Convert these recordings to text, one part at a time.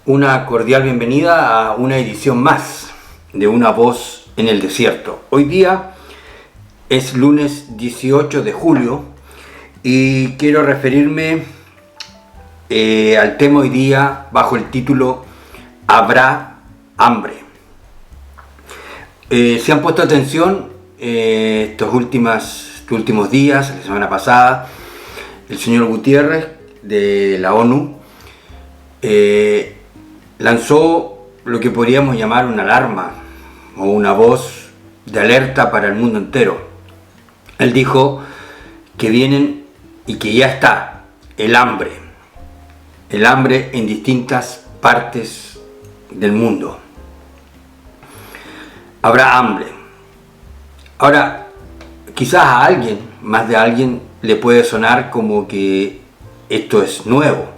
Una cordial bienvenida a una edición más de Una Voz en el Desierto. Hoy día es lunes 18 de julio y quiero referirme al tema hoy día bajo el título Habrá hambre. Si han puesto atención estos últimos días, la semana pasada, el señor Guterres de la ONU lanzó lo que podríamos llamar una alarma o una voz de alerta para el mundo entero. Él dijo que vienen y que ya está el hambre en distintas partes del mundo. Habrá hambre. Ahora, quizás a alguien, más de alguien, le puede sonar como que esto es nuevo.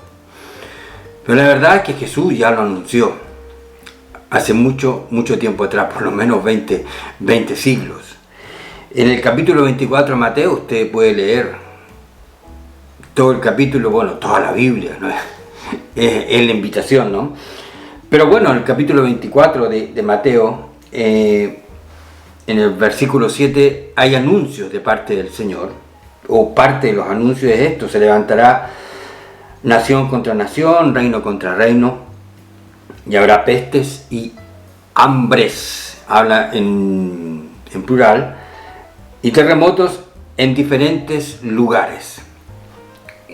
Pero la verdad es que Jesús ya lo anunció hace mucho tiempo atrás, por lo menos 20 siglos. En el capítulo 24 de Mateo usted puede leer todo el capítulo, bueno, toda la Biblia, ¿no? Es la invitación, ¿no? Pero bueno, en el capítulo 24 de Mateo, en el versículo 7 hay anuncios de parte del Señor, o parte de los anuncios es esto: se levantará nación contra nación, reino contra reino, y habrá pestes y hambres, habla en plural, y terremotos en diferentes lugares.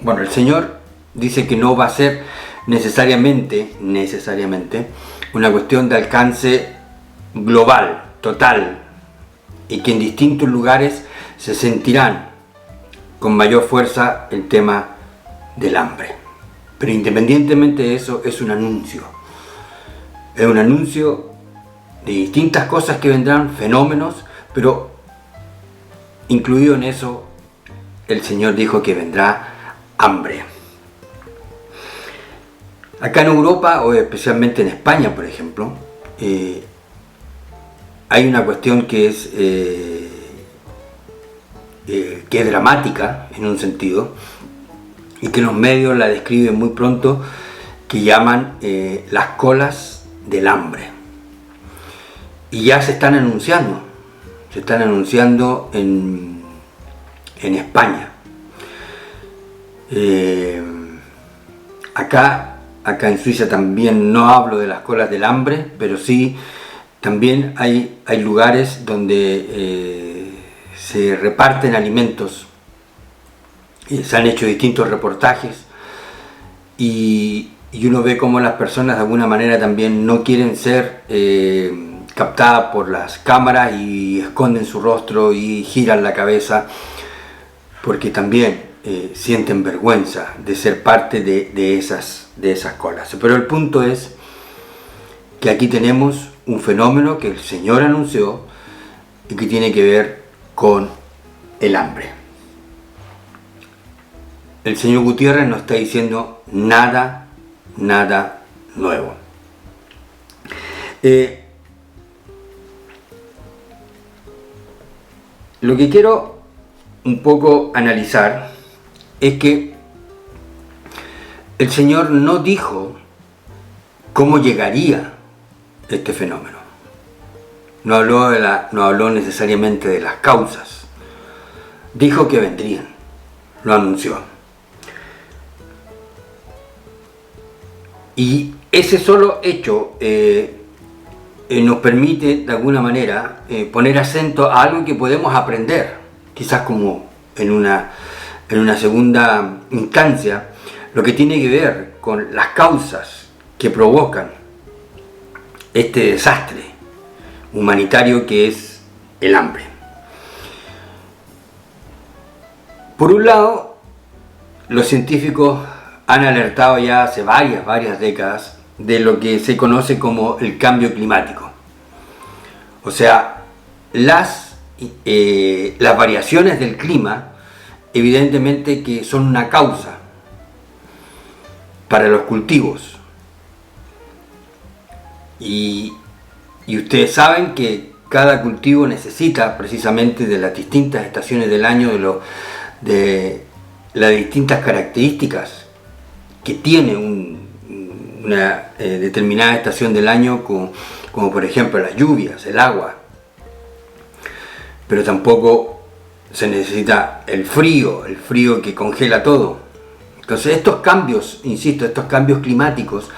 Bueno, el Señor dice que no va a ser necesariamente una cuestión de alcance global, total, y que en distintos lugares se sentirán con mayor fuerza el tema del hambre. Pero independientemente de eso, es un anuncio de distintas cosas que vendrán, fenómenos, pero incluido en eso el Señor dijo que vendrá hambre. Acá en Europa, o especialmente en España, por ejemplo, hay una cuestión que es dramática en un sentido, y que los medios la describen muy pronto, que llaman las colas del hambre. Y ya se están anunciando en España. Acá en Suiza también no hablo de las colas del hambre, pero sí también hay lugares donde se reparten alimentos. Se han hecho distintos reportajes y uno ve cómo las personas de alguna manera también no quieren ser captadas por las cámaras y esconden su rostro y giran la cabeza porque también sienten vergüenza de ser parte de esas colas. Pero el punto es que aquí tenemos un fenómeno que el Señor anunció y que tiene que ver con el hambre. El señor Guterres no está diciendo nada nuevo. Lo que quiero un poco analizar es que el Señor no dijo cómo llegaría este fenómeno. No habló necesariamente de las causas. Dijo que vendrían. Lo anunció. Y ese solo hecho nos permite de alguna manera poner acento a algo que podemos aprender, quizás como en una segunda instancia, lo que tiene que ver con las causas que provocan este desastre humanitario que es el hambre. Por un lado, los científicos han alertado ya hace varias décadas de lo que se conoce como el cambio climático. O sea, las variaciones del clima evidentemente que son una causa para los cultivos. Y ustedes saben que cada cultivo necesita precisamente de las distintas estaciones del año, de las distintas características que tiene una determinada estación del año, como por ejemplo las lluvias, el agua. Pero tampoco se necesita el frío que congela todo. Entonces estos cambios, insisto, estos cambios climáticos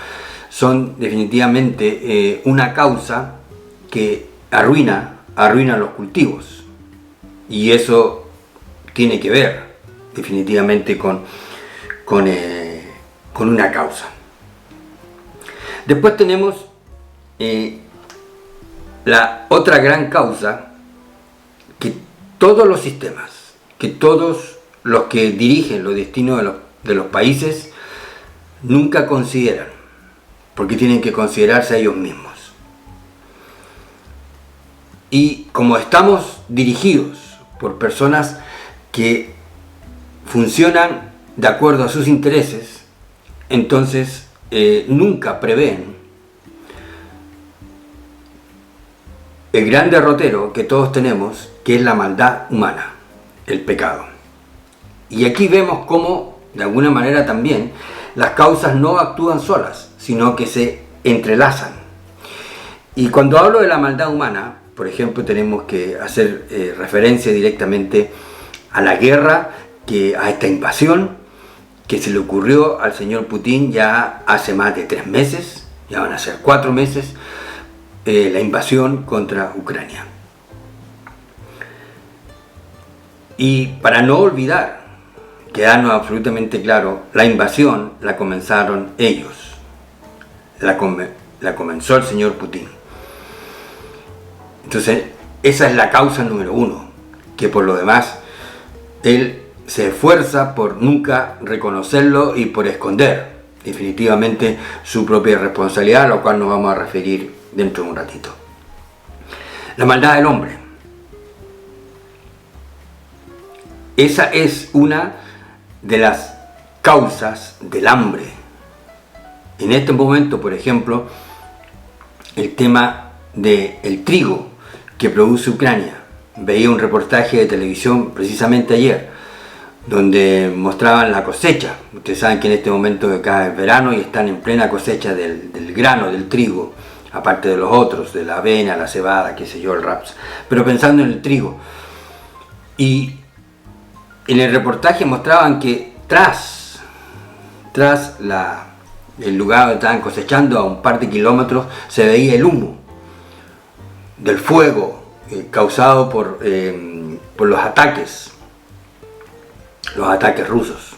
son definitivamente una causa que arruina los cultivos. Y eso tiene que ver definitivamente con una causa. Después tenemos la otra gran causa, que todos los sistemas, que todos los que dirigen los destinos de los países nunca consideran, porque tienen que considerarse a ellos mismos. Y como estamos dirigidos por personas que funcionan de acuerdo a sus intereses, entonces nunca prevén el gran derrotero que todos tenemos, que es la maldad humana, el pecado. Y aquí vemos cómo, de alguna manera también, las causas no actúan solas, sino que se entrelazan. Y cuando hablo de la maldad humana, por ejemplo, tenemos que hacer referencia directamente a la guerra, a esta invasión que se le ocurrió al señor Putin ya hace más de 3 meses, ya van a ser 4 meses, la invasión contra Ucrania. Y para no olvidar, quedarnos absolutamente claro, la invasión la comenzaron ellos, la comenzó el señor Putin. Entonces, esa es la causa número 1, que por lo demás, él se esfuerza por nunca reconocerlo y por esconder definitivamente su propia responsabilidad, a lo cual nos vamos a referir dentro de un ratito. La maldad del hombre. Esa es una de las causas del hambre. En este momento, por ejemplo, el tema del trigo que produce Ucrania. Veía un reportaje de televisión precisamente ayer, donde mostraban la cosecha. Ustedes saben que en este momento de acá es verano y están en plena cosecha del grano, del trigo, aparte de los otros, de la avena, la cebada, qué sé yo, el raps. Pero pensando en el trigo. Y en el reportaje mostraban que tras el lugar donde estaban cosechando, a un par de kilómetros, se veía el humo del fuego causado por los ataques rusos.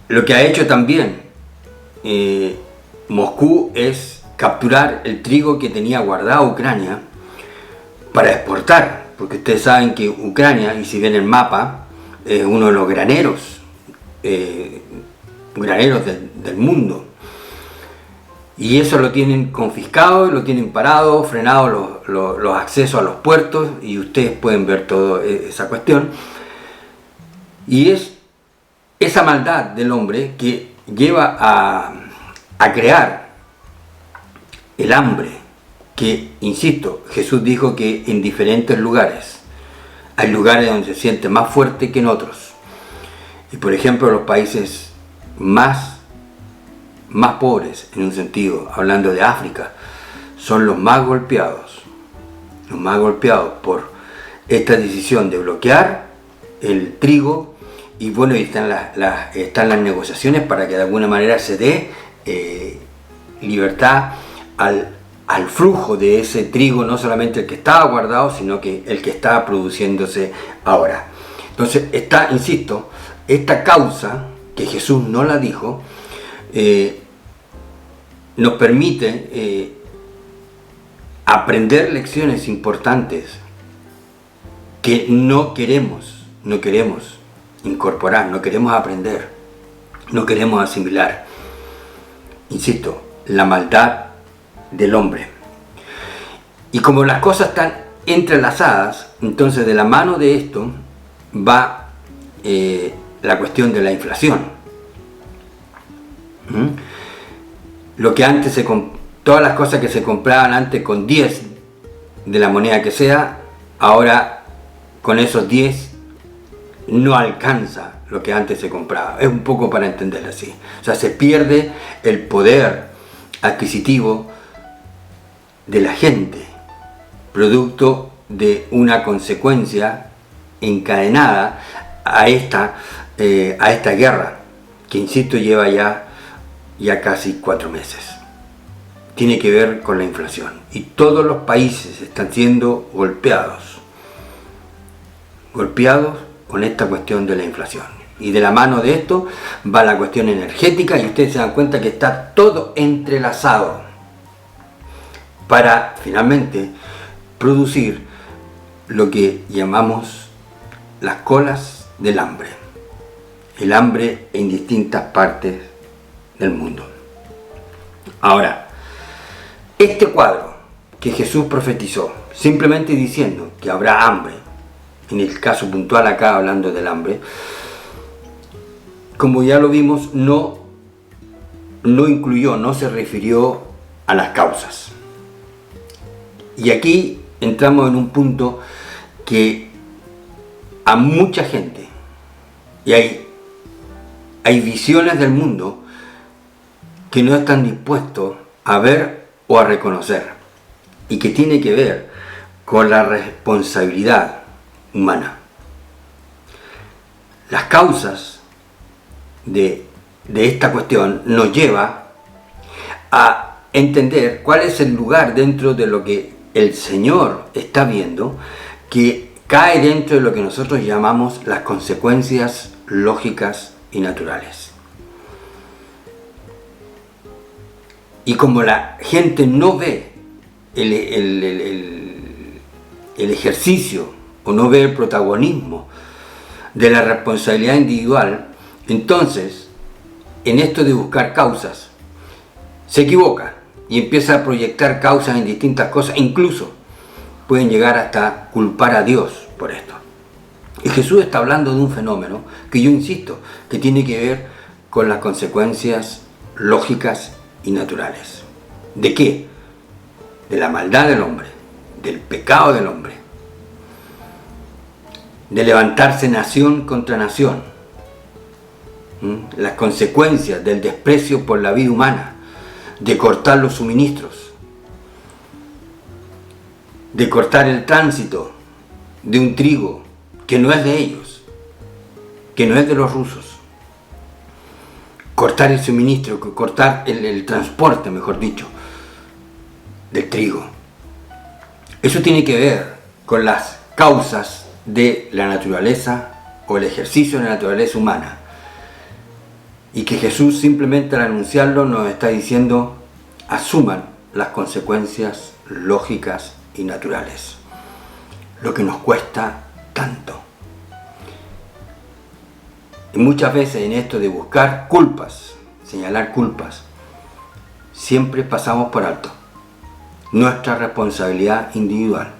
Lo que ha hecho también Moscú es capturar el trigo que tenía guardado Ucrania para exportar, porque ustedes saben que Ucrania, y si ven el mapa, es uno de los graneros del mundo. Y eso lo tienen confiscado, lo tienen parado, frenado los accesos a los puertos, y ustedes pueden ver toda esa cuestión. Y es esa maldad del hombre que lleva a crear el hambre, que, insisto, Jesús dijo que en diferentes lugares, hay lugares donde se siente más fuerte que en otros. Y por ejemplo, los países más pobres, en un sentido, hablando de África, son los más golpeados por esta decisión de bloquear el trigo. Y bueno, y están las negociaciones para que de alguna manera se dé libertad al flujo de ese trigo, no solamente el que estaba guardado, sino que el que está produciéndose ahora. Entonces está, insisto, esta causa, que Jesús no la dijo, nos permite aprender lecciones importantes que no queremos incorporar, no queremos aprender, no queremos asimilar. Insisto, la maldad del hombre. Y como las cosas están entrelazadas, entonces de la mano de esto va la cuestión de la inflación. Lo que antes todas las cosas que se compraban antes con 10 de la moneda que sea, ahora con esos 10 no alcanza lo que antes se compraba. Es un poco para entenderlo así. O sea, se pierde el poder adquisitivo de la gente, producto de una consecuencia encadenada a esta guerra, que insisto lleva ya casi 4 meses. Tiene que ver con la inflación. Y todos los países están siendo golpeados con esta cuestión de la inflación. Y de la mano de esto va la cuestión energética, y ustedes se dan cuenta que está todo entrelazado para finalmente producir lo que llamamos las colas del hambre. El hambre en distintas partes del mundo. Ahora, este cuadro que Jesús profetizó, simplemente diciendo que habrá hambre, en el caso puntual acá hablando del hambre, como ya lo vimos, no incluyó, no se refirió a las causas. Y aquí entramos en un punto que a mucha gente, y hay visiones del mundo que no están dispuestos a ver o a reconocer, y que tiene que ver con la responsabilidad humana. Las causas de esta cuestión nos lleva a entender cuál es el lugar dentro de lo que el Señor está viendo, que cae dentro de lo que nosotros llamamos las consecuencias lógicas y naturales. Y como la gente no ve el ejercicio o no ve el protagonismo de la responsabilidad individual, entonces en esto de buscar causas se equivoca y empieza a proyectar causas en distintas cosas, incluso pueden llegar hasta culpar a Dios por esto. Y Jesús está hablando de un fenómeno que yo insisto, que tiene que ver con las consecuencias lógicas y naturales. ¿De qué? De la maldad del hombre, del pecado del hombre, de levantarse nación contra nación, las consecuencias del desprecio por la vida humana, de cortar los suministros, de cortar el tránsito de un trigo que no es de ellos, que no es de los rusos, cortar el suministro, cortar el transporte, mejor dicho, del trigo. Eso tiene que ver con las causas de la naturaleza o el ejercicio de la naturaleza humana, y que Jesús simplemente al anunciarlo nos está diciendo: asuman las consecuencias lógicas y naturales, lo que nos cuesta tanto. Y muchas veces en esto de buscar culpas, señalar culpas, siempre pasamos por alto nuestra responsabilidad individual,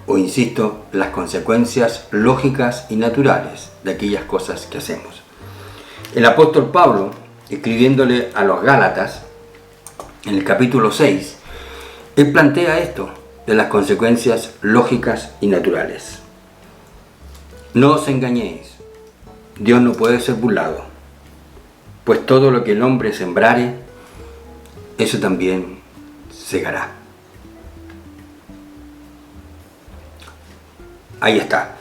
o insisto, las consecuencias lógicas y naturales de aquellas cosas que hacemos. El apóstol Pablo, escribiéndole a los Gálatas, en el capítulo 6, él plantea esto de las consecuencias lógicas y naturales. No os engañéis, Dios no puede ser burlado, pues todo lo que el hombre sembrare, eso también segará. Ahí está.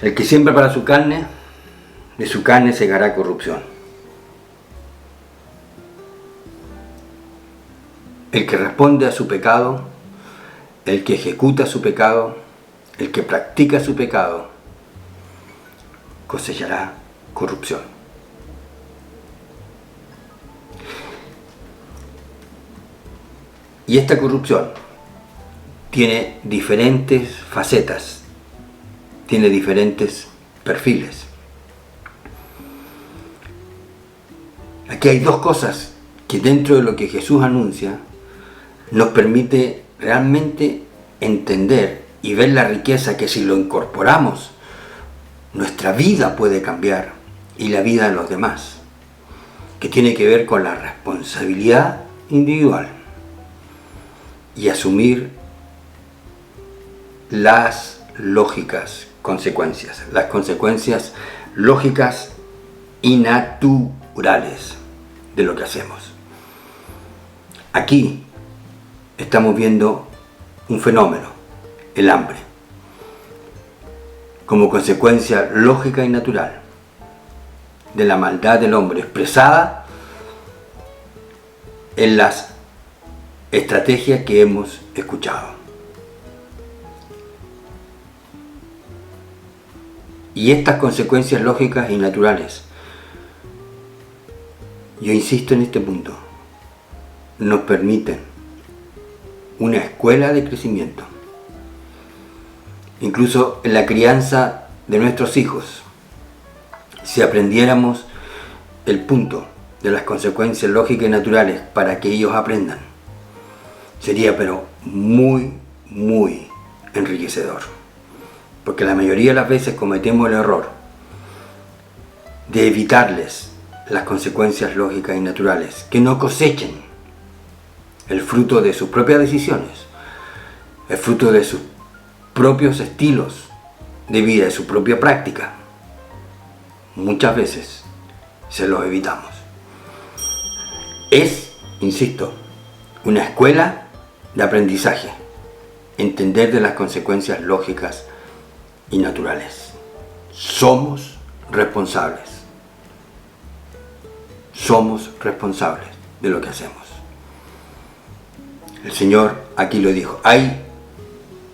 El que siembra para su carne, de su carne segará corrupción. El que responde a su pecado, el que ejecuta su pecado, el que practica su pecado, cosechará corrupción. Y esta corrupción tiene diferentes facetas, tiene diferentes perfiles. Aquí hay dos cosas que dentro de lo que Jesús anuncia nos permite realmente entender y ver la riqueza que, si lo incorporamos, nuestra vida puede cambiar y la vida de los demás, que tiene que ver con la responsabilidad individual y asumir las lógicas consecuencias, las consecuencias lógicas y naturales de lo que hacemos. Aquí estamos viendo un fenómeno, el hambre, como consecuencia lógica y natural de la maldad del hombre expresada en las estrategias que hemos escuchado. Y estas consecuencias lógicas y naturales, yo insisto en este punto, nos permiten una escuela de crecimiento. Incluso en la crianza de nuestros hijos, si aprendiéramos el punto de las consecuencias lógicas y naturales para que ellos aprendan, sería pero muy, muy enriquecedor. Porque la mayoría de las veces cometemos el error de evitarles las consecuencias lógicas y naturales, que no cosechen el fruto de sus propias decisiones, el fruto de sus propios estilos de vida, de su propia práctica. Muchas veces se los evitamos. Es, insisto, una escuela de aprendizaje, entender de las consecuencias lógicas y naturales. Somos responsables. Somos responsables de lo que hacemos. El Señor aquí lo dijo. Hay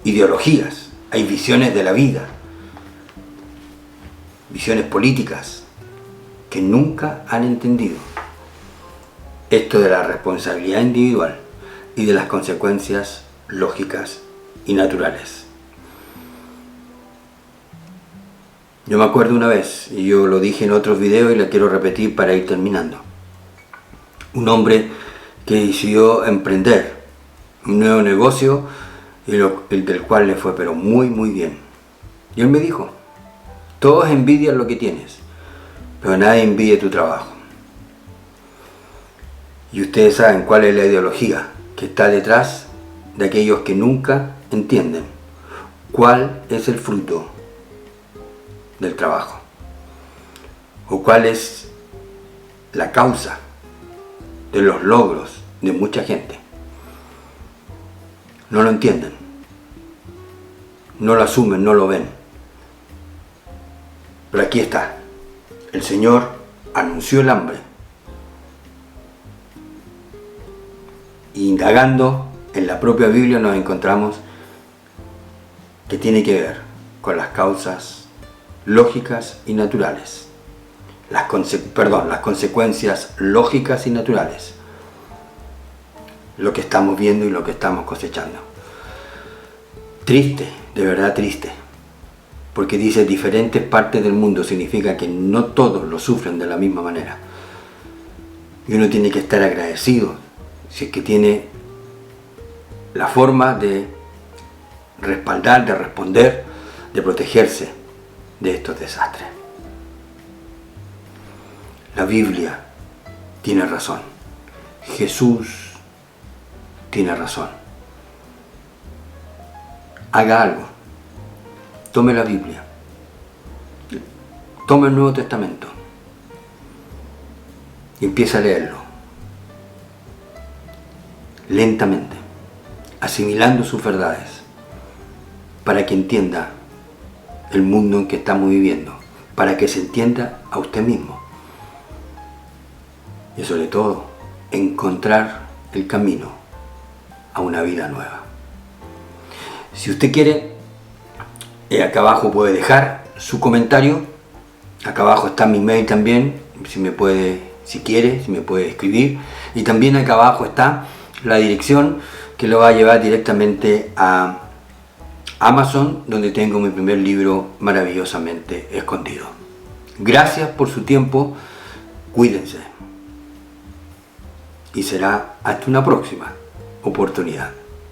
ideologías, hay visiones de la vida, visiones políticas que nunca han entendido esto de la responsabilidad individual y de las consecuencias lógicas y naturales. Yo me acuerdo una vez, y yo lo dije en otros videos y lo quiero repetir para ir terminando. Un hombre que decidió emprender un nuevo negocio y el del cual le fue pero muy muy bien. Y él me dijo, todos envidian lo que tienes, pero nadie envidia tu trabajo. Y ustedes saben cuál es la ideología que está detrás de aquellos que nunca entienden cuál es el fruto del trabajo o cuál es la causa de los logros de mucha gente. No lo entienden, no lo asumen, no lo ven. Pero aquí está, el Señor anunció el hambre. Y indagando en la propia Biblia nos encontramos que tiene que ver con las causas lógicas y naturales. Las consecuencias lógicas y naturales. Lo que estamos viendo y lo que estamos cosechando. Triste, de verdad triste. Porque dice diferentes partes del mundo, significa que no todos lo sufren de la misma manera. Y uno tiene que estar agradecido si es que tiene la forma de respaldar, de responder, de protegerse de estos desastres. La Biblia tiene razón. Jesús tiene razón. Haga algo. Tome la Biblia. Tome el Nuevo Testamento. Y empiece a leerlo. Lentamente. Asimilando sus verdades. Para que entienda el mundo en que estamos viviendo. Para que se entienda a usted mismo. Y sobre todo, encontrar el camino a una vida nueva. Si usted quiere, acá abajo puede dejar su comentario. Acá abajo está mi mail también, si quiere, me puede escribir. Y también acá abajo está la dirección que lo va a llevar directamente a Amazon, donde tengo mi primer libro maravillosamente escondido. Gracias por su tiempo, cuídense. Y será hasta una próxima oportunidad.